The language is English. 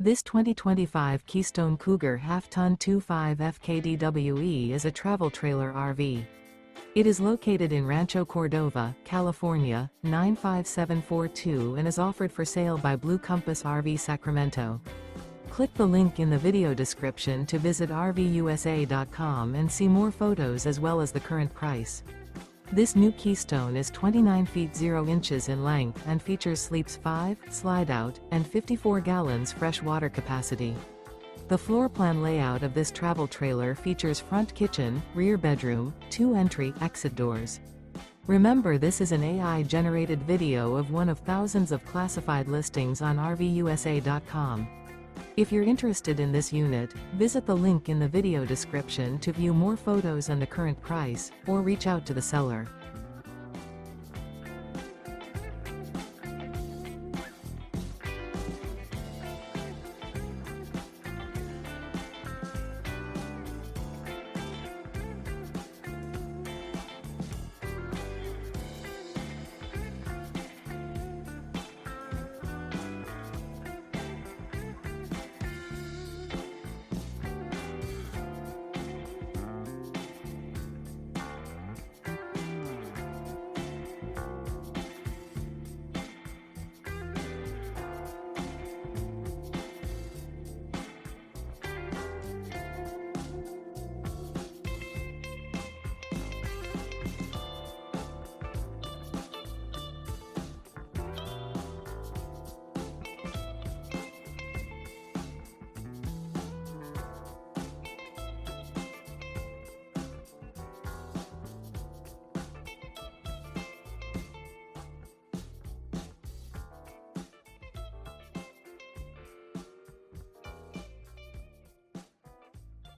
This 2025 Keystone Cougar Half-Ton 25 FKDWE is a travel trailer RV. It is located in Rancho Cordova, California, 95742 and is offered for sale by Blue Compass RV Sacramento. Click the link in the video description to visit RVUSA.com and see more photos as well as the current price. This new Keystone is 29 feet 0 inches in length and features sleeps 5, slide-out, and 54 gallons fresh water capacity. The floor plan layout of this travel trailer features front kitchen, rear bedroom, 2 entry/exit doors. Remember, this is an AI-generated video of one of thousands of classified listings on RVUSA.com. If you're interested in this unit, visit the link in the video description to view more photos and the current price, or reach out to the seller.